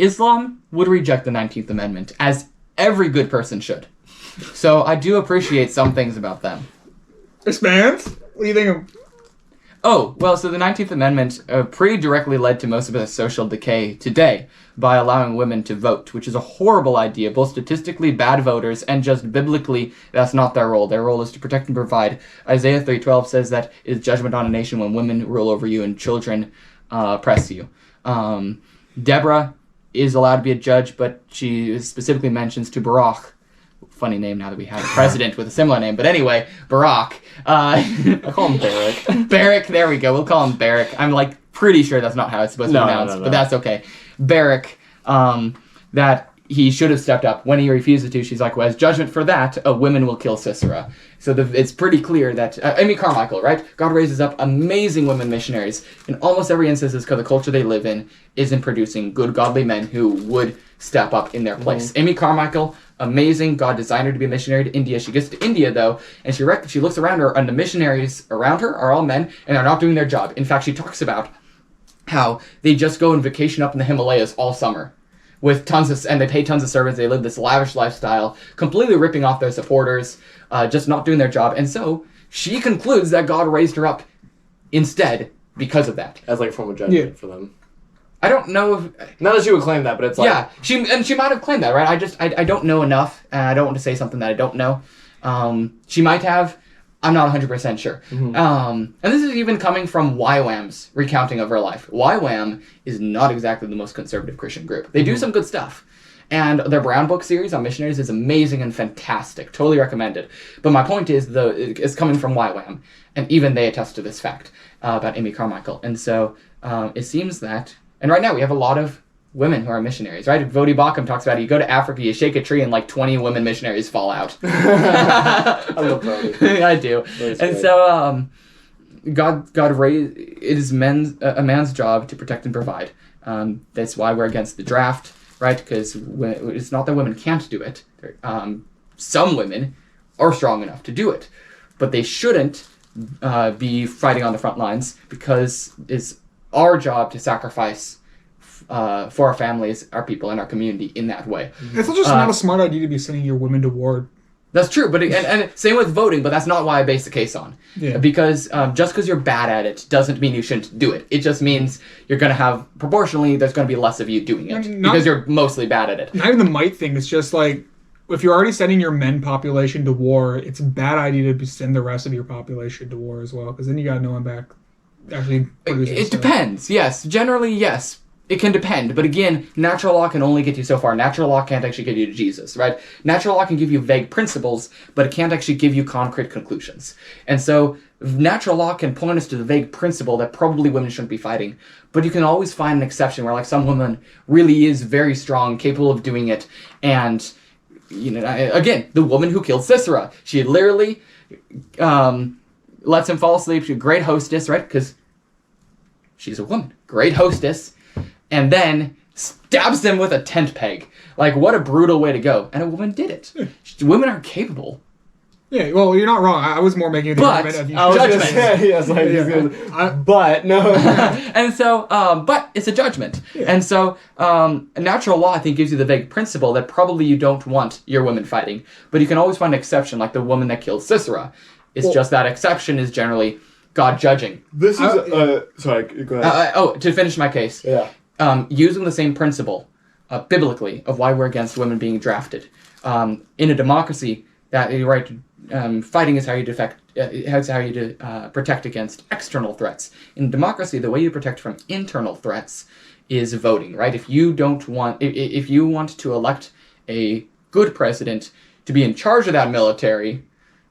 Islam would reject the 19th Amendment, as every good person should. So I do appreciate some things about them. Expand? What do you think of... Oh, well, so the 19th Amendment pretty directly led to most of the social decay today by allowing women to vote, which is a horrible idea, both statistically bad voters and just biblically, that's not their role. Their role is to protect and provide. Isaiah 3:12 says that it is judgment on a nation when women rule over you and children oppress you. Deborah is allowed to be a judge, but she specifically mentions to Barak, funny name now that we have a president with a similar name, but anyway, Barak. I call him Barak. Barak, there we go. We'll call him Barak. I'm like pretty sure that's not how it's supposed to be pronounced, but that's okay. Barak, that he should have stepped up. When he refuses to, she's like, well, as judgment for that, women will kill Sisera. So it's pretty clear that, Amy Carmichael, right? God raises up amazing women missionaries in almost every instance because the culture they live in isn't producing good, godly men who would step up in their place. Mm-hmm. Amy Carmichael, amazing. God designed her to be a missionary to India. She gets to India, though, and she looks around her, and the missionaries around her are all men, and they're not doing their job. In fact, she talks about how they just go on vacation up in the Himalayas all summer with and they pay tons of servants. They live this lavish lifestyle, completely ripping off their supporters, just not doing their job. And so she concludes that God raised her up instead because of that. As like a form of judgment for them. I don't know if... Not that she would claim that, but it's like... Yeah, she might have claimed that, right? I don't know enough, and I don't want to say something that I don't know. She might have. I'm not 100% sure. Mm-hmm. And this is even coming from YWAM's recounting of her life. YWAM is not exactly the most conservative Christian group. They do some good stuff. And their Brown Book series on missionaries is amazing and fantastic. Totally recommended. But my point is, it's coming from YWAM. And even they attest to this fact about Amy Carmichael. And so it seems that... And right now we have a lot of women who are missionaries, right? Vodi Bakum talks about it. You go to Africa, you shake a tree, and like 20 women missionaries fall out. I love Vodi. I do. And great. So God raised... It is a man's job to protect and provide. That's why we're against the draft, right? Because it's not that women can't do it. Some women are strong enough to do it. But they shouldn't be fighting on the front lines because it's our job to sacrifice for our families, our people, and our community in that way. It's just not a smart idea to be sending your women to war. That's true, but and same with voting, but that's not why I base the case on. Yeah. Because just because you're bad at it doesn't mean you shouldn't do it. It just means you're going to have, proportionally, there's going to be less of you doing it because you're mostly bad at it. Not even the might thing. It's just like, if you're already sending your men population to war, it's a bad idea to send the rest of your population to war as well, because then you got no one back actually producing It depends, yes. Generally, yes. It can depend, but again, natural law can only get you so far. Natural law can't actually get you to Jesus, right? Natural law can give you vague principles, but it can't actually give you concrete conclusions. And so, natural law can point us to the vague principle that probably women shouldn't be fighting, but you can always find an exception where, like, some woman really is very strong, capable of doing it, and, you know, again, the woman who killed Sisera, she literally lets him fall asleep. She's a great hostess, right? Because she's a woman. Great hostess. And then stabs him with a tent peg. Like, what a brutal way to go. And a woman did it. Women are capable. Yeah, well, you're not wrong. I was more making the argument of judgment. But, no. And so, but it's a judgment. Yeah. And so, natural law, I think, gives you the vague principle that probably you don't want your women fighting. But you can always find an exception, like the woman that killed Sisera. It's just that exception is generally God judging. This is, sorry, go ahead. To finish my case. Yeah. Using the same principle, biblically, of why we're against women being drafted. In a democracy, fighting is how you protect against external threats. In democracy, the way you protect from internal threats is voting, right? If you want to elect a good president to be in charge of that military,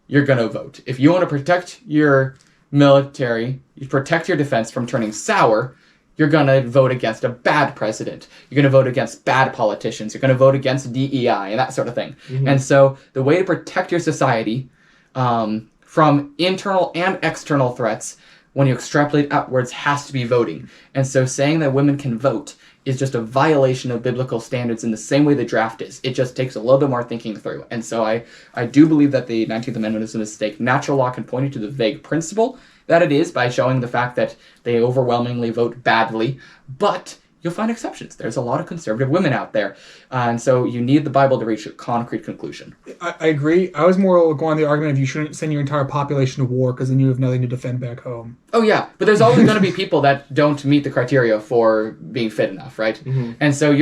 you're going to vote. If you want to protect your military, you protect your defense from turning sour, you're going to vote against a bad president. You're going to vote against bad politicians. You're going to vote against DEI and that sort of thing. Mm-hmm. And so the way to protect your society from internal and external threats, when you extrapolate outwards, has to be voting. And so saying that women can vote is just a violation of biblical standards in the same way the draft is. It just takes a little bit more thinking through. And so I do believe that the 19th Amendment is a mistake. Natural law can point you to the vague principle that it is by showing the fact that they overwhelmingly vote badly, but you'll find exceptions. There's a lot of conservative women out there. And so you need the Bible to reach a concrete conclusion. I agree. I was more going the argument of you shouldn't send your entire population to war because then you have nothing to defend back home. Oh, yeah. But there's always going to be people that don't meet the criteria for being fit enough, right? Mm-hmm. And so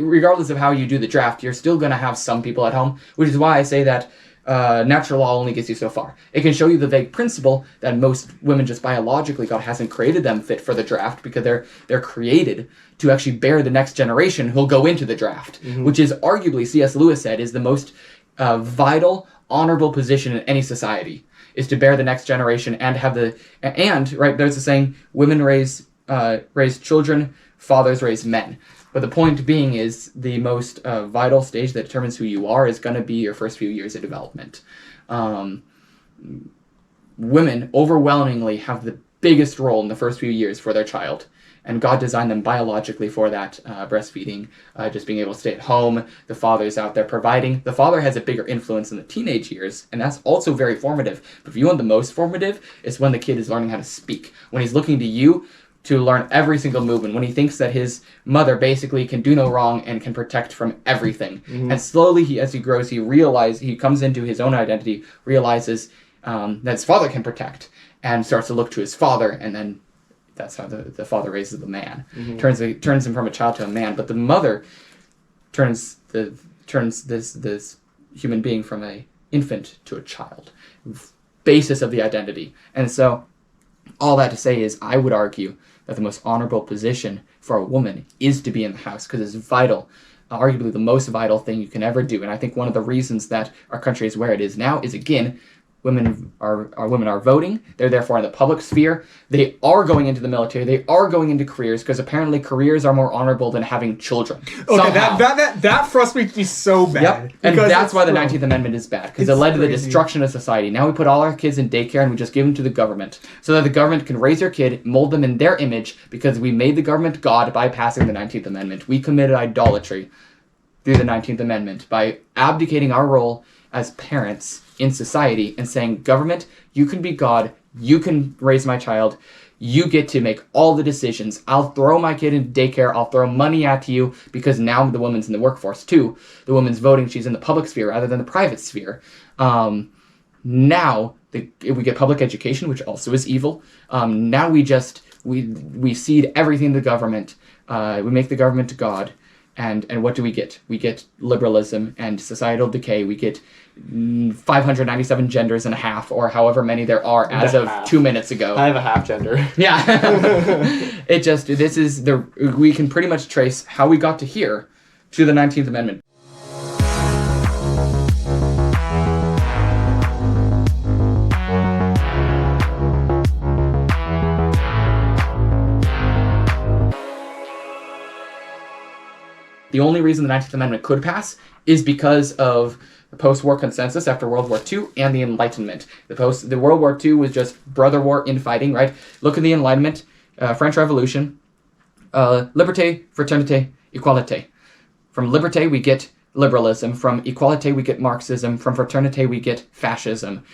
regardless of how you do the draft, you're still going to have some people at home, which is why I say that natural law only gets you so far. It can show you the vague principle that most women just biologically, God hasn't created them fit for the draft because they're created to actually bear the next generation who'll go into the draft, which is arguably, C.S. Lewis said, is the most vital, honorable position in any society, is to bear the next generation and have right, there's a saying, women raise children, fathers raise men. But the point being is the most vital stage that determines who you are is going to be your first few years of development. Women overwhelmingly have the biggest role in the first few years for their child. And God designed them biologically for that, breastfeeding, just being able to stay at home. The father's out there providing. The father has a bigger influence in the teenage years, and that's also very formative. But if you want the most formative, it's when the kid is learning how to speak. When he's looking to you to learn every single movement, when he thinks that his mother basically can do no wrong and can protect from everything. Mm-hmm. And slowly, as he grows, he comes into his own identity, realizes that his father can protect, and starts to look to his father, and then that's how the father raises the man. Mm-hmm. Turns him from a child to a man, but the mother turns this human being from a infant to a child. Basis of the identity. And so, all that to say is, I would argue that the most honorable position for a woman is to be in the house, because it's vital, arguably the most vital thing you can ever do. And I think one of the reasons that our country is where it is now is, again, women are voting. They're therefore in the public sphere. They are going into the military. They are going into careers, because apparently careers are more honorable than having children. Okay, that frustrates me so bad. Yep, and that's why the 19th Amendment is bad, because it led to the destruction of society. Now we put all our kids in daycare and we just give them to the government, so that the government can raise their kid, mold them in their image, because we made the government God by passing the 19th Amendment. We committed idolatry through the 19th Amendment by abdicating our role as parents in society and saying, government, you can be God, you can raise my child, you get to make all the decisions. I'll throw my kid into daycare, I'll throw money at you, because now the woman's in the workforce too. The woman's voting, she's in the public sphere rather than the private sphere. Now we get public education, which also is evil. Now we cede everything to the government. We make the government God. And what do we get? We get liberalism and societal decay. We get 597 genders and a half, or however many there are as of 2 minutes ago. I have a half gender. Yeah. We can pretty much trace how we got to here to the 19th Amendment. The only reason the 19th Amendment could pass is because of the post-war consensus after World War II and the Enlightenment. The World War II was just brother war infighting, right? Look at the Enlightenment, French Revolution, liberté, fraternité, equalité. From liberté we get liberalism. From equalité we get Marxism. From fraternité we get fascism.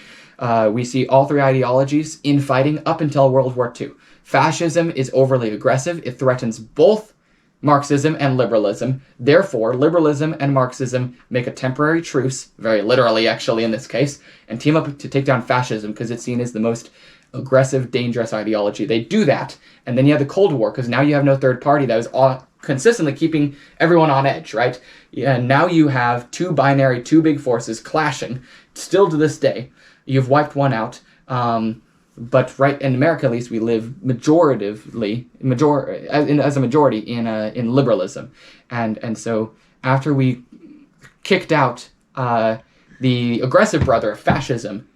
We see all three ideologies infighting up until World War II. Fascism is overly aggressive. It threatens both Marxism and liberalism. Therefore, liberalism and Marxism make a temporary truce, very literally actually in this case, and team up to take down fascism, because it's seen as the most aggressive, dangerous ideology. They do that, and then you have the Cold War, because now you have no third party that was consistently keeping everyone on edge, right? And now you have two big forces clashing, still to this day. You've wiped one out. But right in America, at least, we live as a majority in liberalism, and so after we kicked out the aggressive brother of fascism,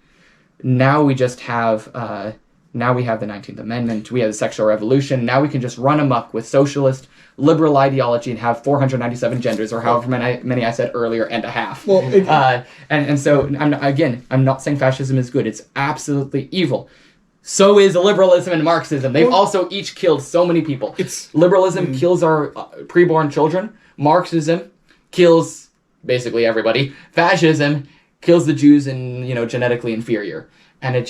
now we just have the 19th Amendment. We have the sexual revolution. Now we can just run amok with socialist liberal ideology and have 497 genders, or however many I said earlier, and a half. Well, and so I'm not saying fascism is good. It's absolutely evil. So is liberalism and Marxism. They've also each killed so many people. Liberalism kills our preborn children. Marxism kills basically everybody. Fascism kills the Jews and genetically inferior. And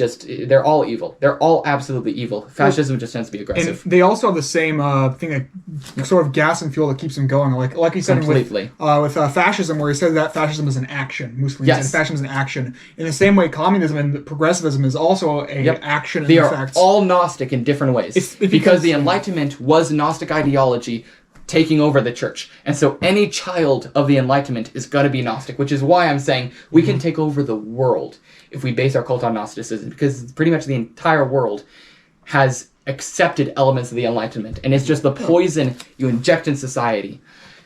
they're all evil. They're all absolutely evil. Fascism just tends to be aggressive. And they also have the same thing that sort of gas and fuel that keeps them going. Like you said Completely. with fascism, where he said that fascism is an action. Mussolini Yes. said fascism is an action. In the same way, communism and progressivism is also an action. They are effects. all Gnostic in different ways. It's because the Enlightenment was Gnostic ideology taking over the church. And so any child of the Enlightenment is going to be Gnostic, which is why I'm saying we can take over the world if we base our cult on Gnosticism, because pretty much the entire world has accepted elements of the Enlightenment, and it's just the poison you inject in society.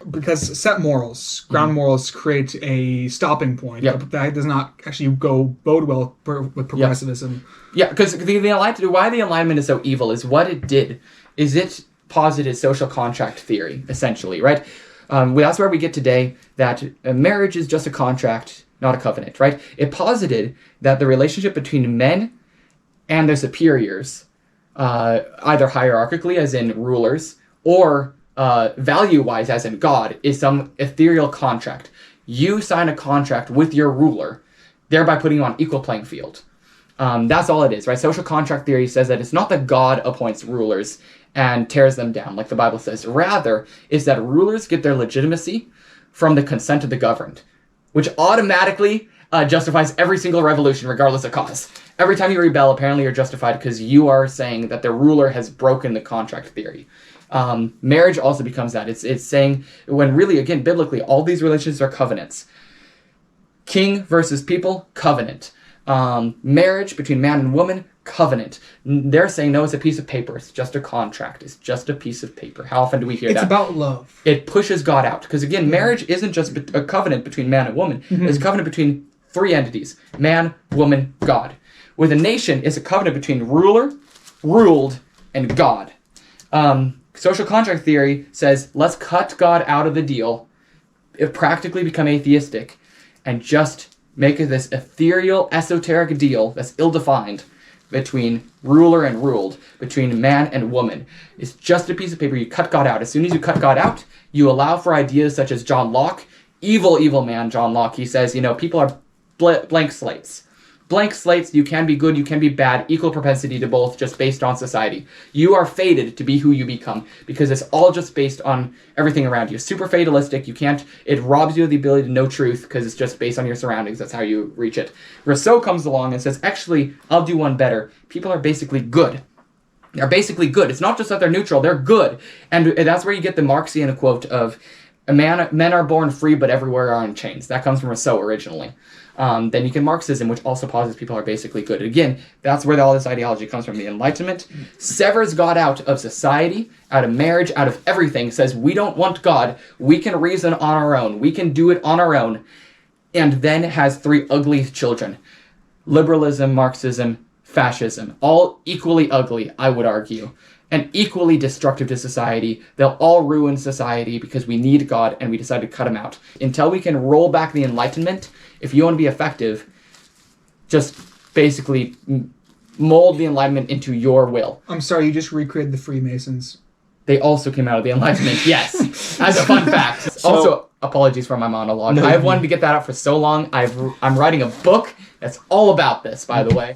Because set morals, ground morals, create a stopping point. Yep. But that does not actually bode well with progressivism. Yeah, because the Enlightenment, why the Enlightenment is so evil is what it did is it posited social contract theory, essentially, right? That's where we get today that marriage is just a contract, not a covenant, right? It posited that the relationship between men and their superiors, either hierarchically, as in rulers, or value-wise, as in God, is some ethereal contract. You sign a contract with your ruler, thereby putting you on equal playing field. That's all it is, right? Social contract theory says that it's not that God appoints rulers and tears them down, like the Bible says. Rather, it's that rulers get their legitimacy from the consent of the governed, which automatically justifies every single revolution, regardless of cause. Every time you rebel, apparently you're justified because you are saying that the ruler has broken the contract theory. Marriage also becomes that. It's saying, when really, again, biblically, all these relationships are covenants. King versus people, covenant. Marriage between man and woman, covenant. They're saying, no, it's a piece of paper. It's just a contract. It's just a piece of paper. How often do we hear that? It's about love. It pushes God out. Because again, marriage isn't just a covenant between man and woman. It's a covenant between three entities. Man, woman, God. With a nation, it's a covenant between ruler, ruled, and God. Social contract theory says, let's cut God out of the deal, practically become atheistic, and just make this ethereal, esoteric deal that's ill-defined between ruler and ruled, between man and woman. It's just a piece of paper. You cut God out. As soon as you cut God out, you allow for ideas such as John Locke, evil man John Locke. He says, people are blank slates. Blank slates, you can be good, you can be bad, equal propensity to both, just based on society. You are fated to be who you become, because it's all just based on everything around you. Super fatalistic, it robs you of the ability to know truth, because it's just based on your surroundings, that's how you reach it. Rousseau comes along and says, actually, I'll do one better. People are basically good. They're basically good. It's not just that they're neutral, they're good. And that's where you get the Marxian quote of, men are born free, but everywhere are in chains. That comes from Rousseau originally. Then you get Marxism, which also posits people are basically good. Again, that's where all this ideology comes from. The Enlightenment severs God out of society, out of marriage, out of everything, says we don't want God, we can reason on our own, we can do it on our own, and then has three ugly children. Liberalism, Marxism, fascism, all equally ugly, I would argue, and equally destructive to society. They'll all ruin society because we need God and we decide to cut him out. Until we can roll back the Enlightenment, if you want to be effective, just basically mold the Enlightenment into your will. I'm sorry, you just recreated the Freemasons. They also came out of the Enlightenment, yes. As a fun fact. Also, apologies for my monologue. I've wanted to get that out for so long. I'm writing a book that's all about this, by the way.